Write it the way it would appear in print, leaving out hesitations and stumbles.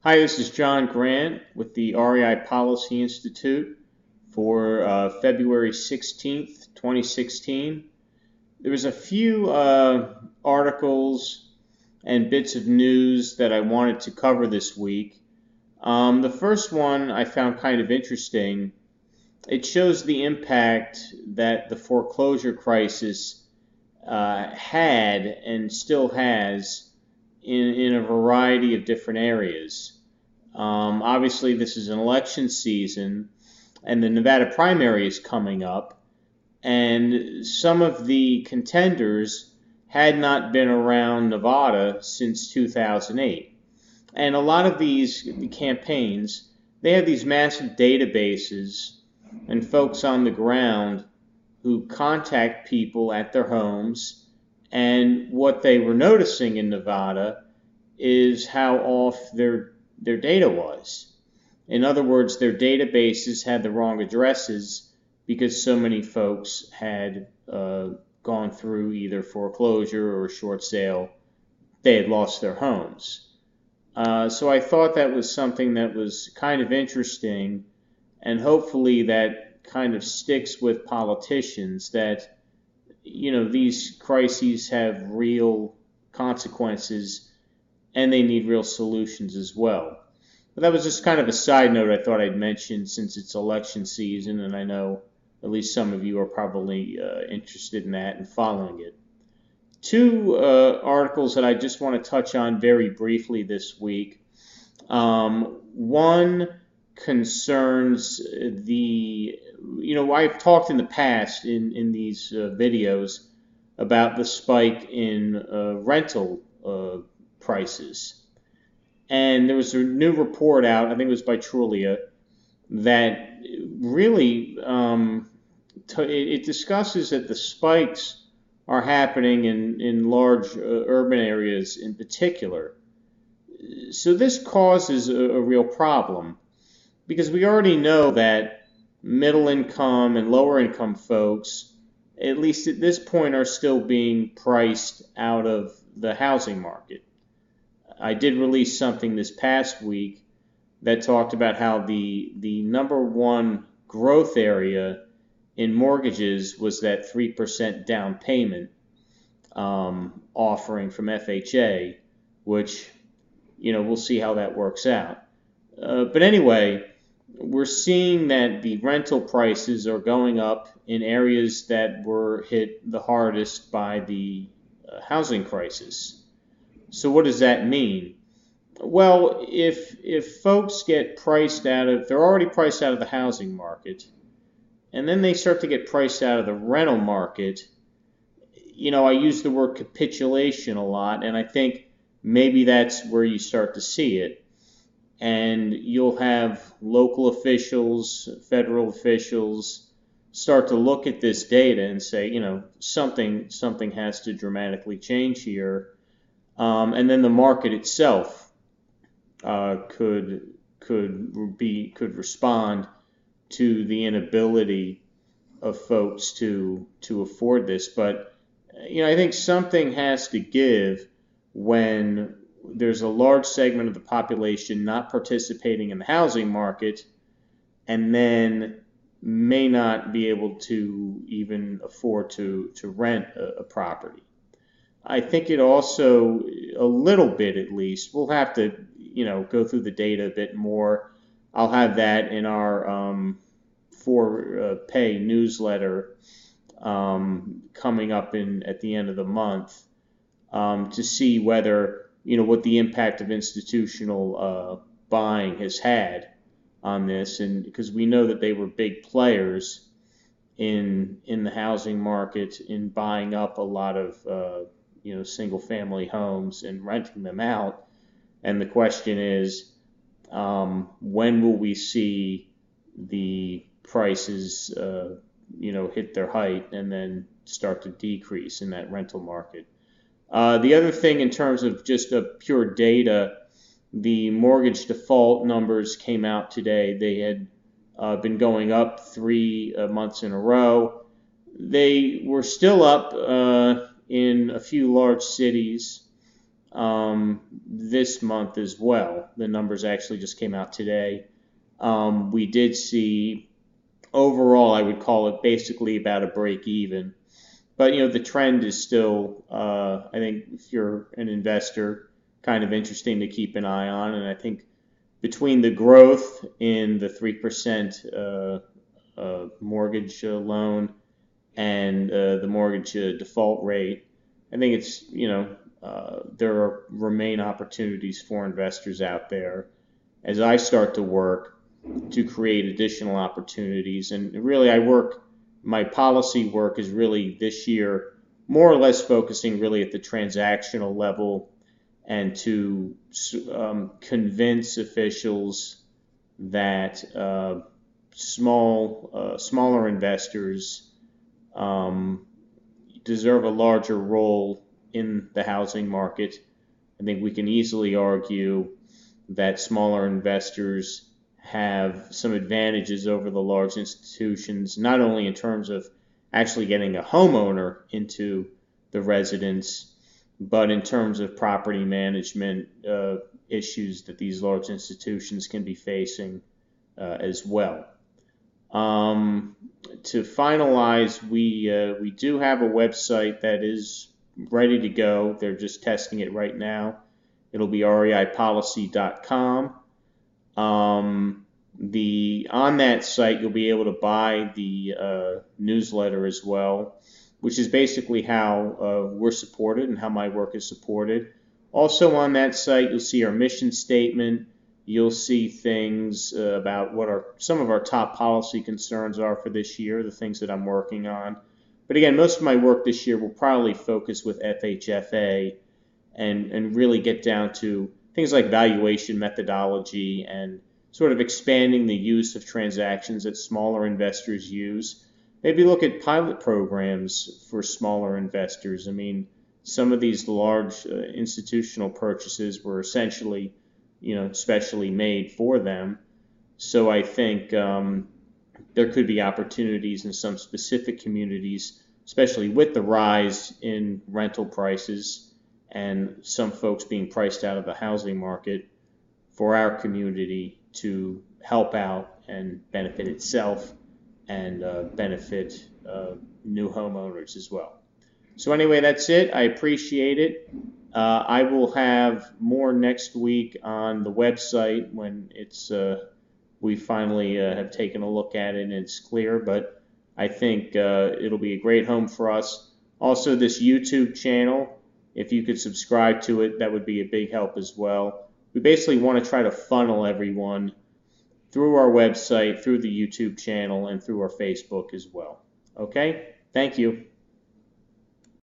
Hi, this is John Grant with the REI Policy Institute for February 16th, 2016. There was a few articles and bits of news that I wanted to cover this week. The first one I found kind of interesting. It shows the impact that the foreclosure crisis had and still has in a variety of different areas. Obviously, this is an election season, and the Nevada primary is coming up, and some of the contenders had not been around Nevada since 2008. And a lot of these campaigns, they have these massive databases and folks on the ground who contact people at their homes. And what they were noticing in Nevada is how off their data was. In other words, their databases had the wrong addresses because so many folks had gone through either foreclosure or short sale. They had lost their homes. So I thought that was something that was kind of interesting, and hopefully that kind of sticks with politicians that, these crises have real consequences and they need real solutions as well. But that was just kind of a side note I thought I'd mention since it's election season, and I know at least some of you are probably interested in that and following it. Two articles that I just want to touch on very briefly this week. One concerns I've talked in the past in these videos about the spike in rental prices. And there was a new report out, I think it was by Trulia, that really it discusses that the spikes are happening in large urban areas in particular. So this causes a real problem because we already know that middle income and lower income folks, at least at this point, are still being priced out of the housing market. I did release something this past week that talked about how the number one growth area in mortgages was that 3% down payment offering from FHA, which, we'll see how that works out. But anyway, we're seeing that the rental prices are going up in areas that were hit the hardest by the housing crisis. So what does that mean? Well, if folks get priced out of, they're already priced out of the housing market, and then they start to get priced out of the rental market, I use the word capitulation a lot, and I think maybe that's where you start to see it. And you'll have local officials, federal officials start to look at this data and say, something has to dramatically change here. And then the market itself could respond to the inability of folks to afford this. But I think something has to give when there's a large segment of the population not participating in the housing market and then may not be able to even afford to rent a property. I think it also, a little bit at least, we'll have to, go through the data a bit more. I'll have that in our for pay newsletter coming up at the end of the month to see whether, what the impact of institutional buying has had on this, and because we know that they were big players in the housing market in buying up a lot of single-family homes and renting them out. And the question is, when will we see the prices, hit their height and then start to decrease in that rental market? The other thing, in terms of just pure data, the mortgage default numbers came out today. They had been going up 3 months in a row. They were still up in a few large cities, this month as well. The numbers actually just came out today. We did see overall, I would call it basically about a break even. But the trend is still, I think, if you're an investor, kind of interesting to keep an eye on. And I think between the growth in the 3% mortgage loan and the mortgage default rate, I think it's there remain opportunities for investors out there as I start to work to create additional opportunities. And really, my policy work is really this year more or less focusing really at the transactional level and to convince officials that smaller investors deserve a larger role in the housing market. I think we can easily argue that smaller investors have some advantages over the large institutions, not only in terms of actually getting a homeowner into the residence, but in terms of property management issues that these large institutions can be facing as well. To finalize, we do have a website that is ready to go. They're just testing it right now. It'll be reipolicy.com. On that site, you'll be able to buy the newsletter as well, which is basically how we're supported and how my work is supported. Also on that site, you'll see our mission statement. You'll see things about what some of our top policy concerns are for this year, the things that I'm working on. But again, most of my work this year will probably focus with FHFA and really get down to things like valuation methodology and sort of expanding the use of transactions that smaller investors use. Maybe look at pilot programs for smaller investors. I mean, some of these large institutional purchases were essentially, specially made for them. So I think there could be opportunities in some specific communities, especially with the rise in rental prices and some folks being priced out of the housing market, for our community to help out and benefit itself and benefit new homeowners as well. So anyway, that's it. I appreciate it. I will have more next week on the website when it's we finally have taken a look at it and it's clear, but I think it'll be a great home for us. Also, this YouTube channel, if you could subscribe to it, that would be a big help as well. We basically want to try to funnel everyone through our website, through the YouTube channel, and through our Facebook as well. Okay? Thank you.